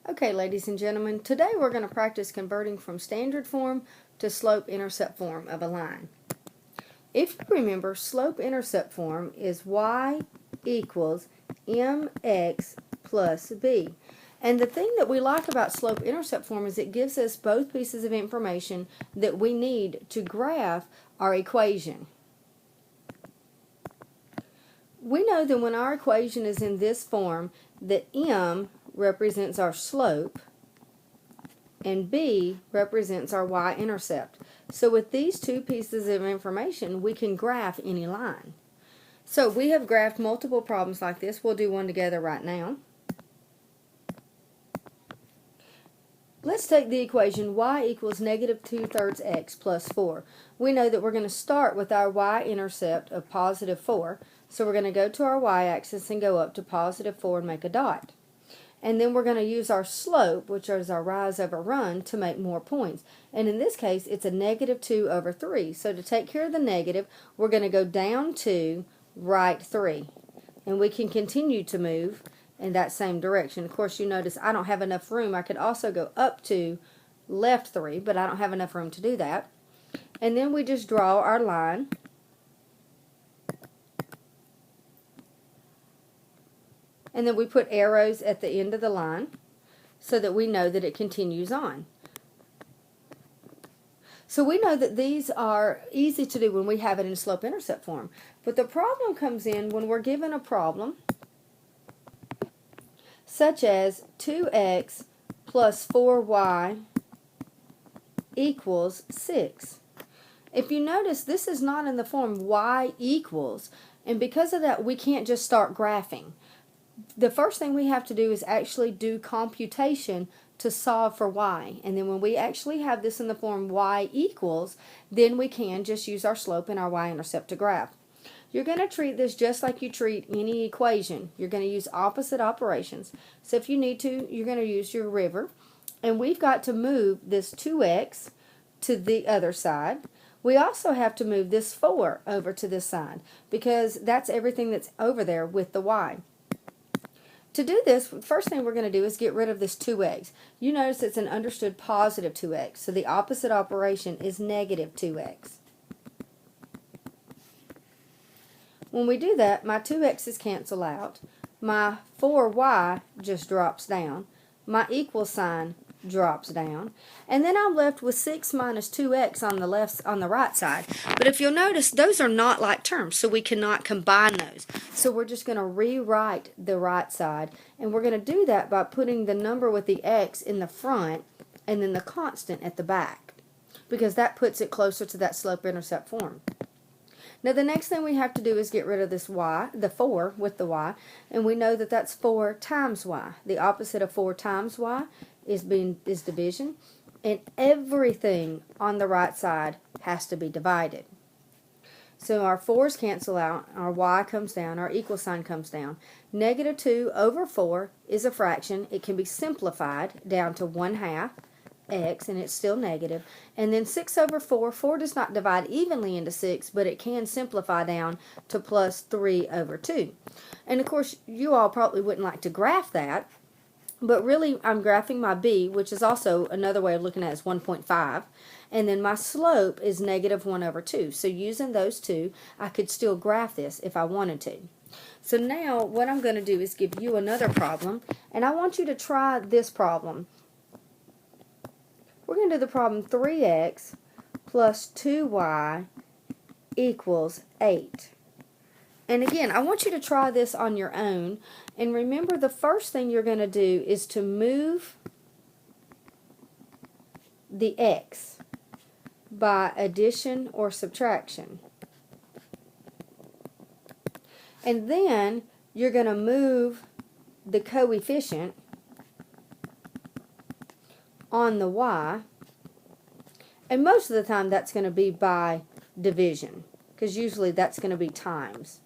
Okay, ladies and gentlemen, today we're going to practice converting from standard form to slope-intercept form of a line. If you remember, slope-intercept form is y equals mx plus b. And the thing that we like about slope-intercept form is it gives us both pieces of information that we need to graph our equation. We know that when our equation is in this form, that m represents our slope and b represents our y-intercept. So with these two pieces of information, we can graph any line. So we have graphed multiple problems like this. We'll do one together right now. Let's take the equation y equals negative 2/3 x plus 4. We know that we're going to start with our y-intercept of positive 4. So we're going to go to our y-axis and go up to positive 4 and make a dot. And then we're going to use our slope, which is our rise over run, to make more points. And in this case, it's a negative 2/3. So to take care of the negative, we're going to go down to right 3. And we can continue to move in that same direction. Of course, you notice I don't have enough room. I could also go up to left 3, but I don't have enough room to do that. And then we just draw our line. And then we put arrows at the end of the line so that we know that it continues on. So we know that these are easy to do when we have it in slope-intercept form. But the problem comes in when we're given a problem such as 2x plus 4y equals 6. If you notice, this is not in the form y equals, and because of that, we can't just start graphing. The first thing we have to do is actually do computation to solve for y. And then when we actually have this in the form y equals, then we can just use our slope and our y-intercept to graph. You're going to treat this just like you treat any equation. You're going to use opposite operations. So if you need to, you're going to use your river. And we've got to move this 2x to the other side. We also have to move this 4 over to this side because that's everything that's over there with the y. To do this, the first thing we're going to do is get rid of this 2x. You notice it's an understood positive 2x, so the opposite operation is negative 2x. When we do that, my 2x's cancel out, my 4y just drops down, my equal sign drops down, and then I'm left with 6 minus 2x on the right side. But if you'll notice, those are not like terms, so we cannot combine those. So we're just going to rewrite the right side, and we're going to do that by putting the number with the x in the front and then the constant at the back, because that puts it closer to that slope-intercept form. Now the next thing we have to do is get rid of this y, the 4 with the y, and we know that that's 4 times y. The opposite of 4 times y is division, and everything on the right side has to be divided. So our 4's cancel out, our y comes down, our equal sign comes down. Negative 2 over 4 is a fraction. It can be simplified down to 1/2 x, and it's still negative. And then 6 over 4, 4 does not divide evenly into 6, but it can simplify down to plus 3 over 2. And of course, you all probably wouldn't like to graph that, but really I'm graphing my b, which is also another way of looking at it is 1.5. And then my slope is negative 1 over 2. So using those two, I could still graph this if I wanted to. So now what I'm going to do is give you another problem, and I want you to try this problem. We're going to do the problem 3x plus 2y equals 8. And again, I want you to try this on your own. And remember, the first thing you're going to do is to move the x by addition or subtraction. And then you're going to move the coefficient on the y, and most of the time that's going to be by division, because usually that's going to be times.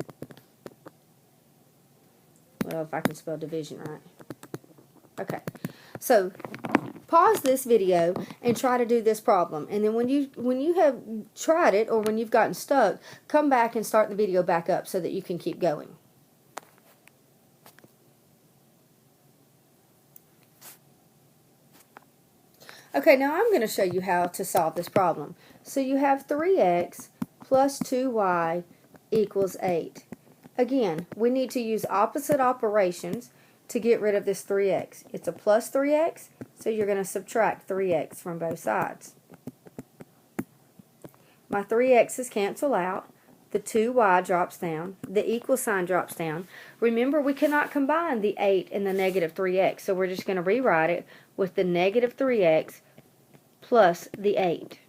Well, if I can spell division right. Okay, so pause this video and try to do this problem, and then when you have tried it or when you've gotten stuck, come back and start the video back up so that you can keep going. Okay, now I'm going to show you how to solve this problem. So you have 3x plus 2y equals 8. Again, we need to use opposite operations to get rid of this 3x. It's a plus 3x, so you're going to subtract 3x from both sides. My 3x's cancel out. The 2y drops down. The equal sign drops down. Remember, we cannot combine the 8 and the negative 3x, so we're just going to rewrite it with the negative 3x plus the 8.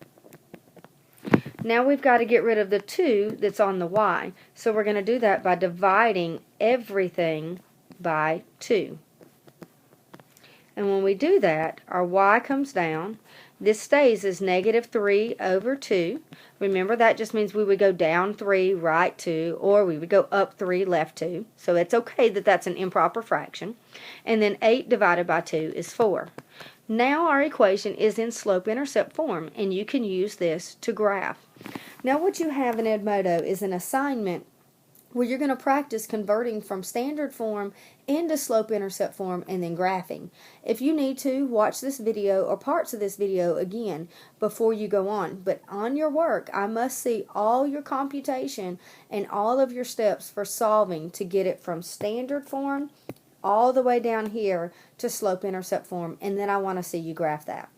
Now we've got to get rid of the 2 that's on the y, so we're going to do that by dividing everything by 2. And when we do that, our y comes down. This stays as negative 3 over 2. Remember, that just means we would go down 3, right 2, or we would go up 3, left 2. So it's okay that that's an improper fraction. And then 8 divided by 2 is 4. Now our equation is in slope-intercept form, and you can use this to graph. Now what you have in Edmodo is an assignment where you're going to practice converting from standard form into slope-intercept form and then graphing. If you need to, watch this video or parts of this video again before you go on. But on your work, I must see all your computation and all of your steps for solving to get it from standard form all the way down here to slope-intercept form, and then I want to see you graph that.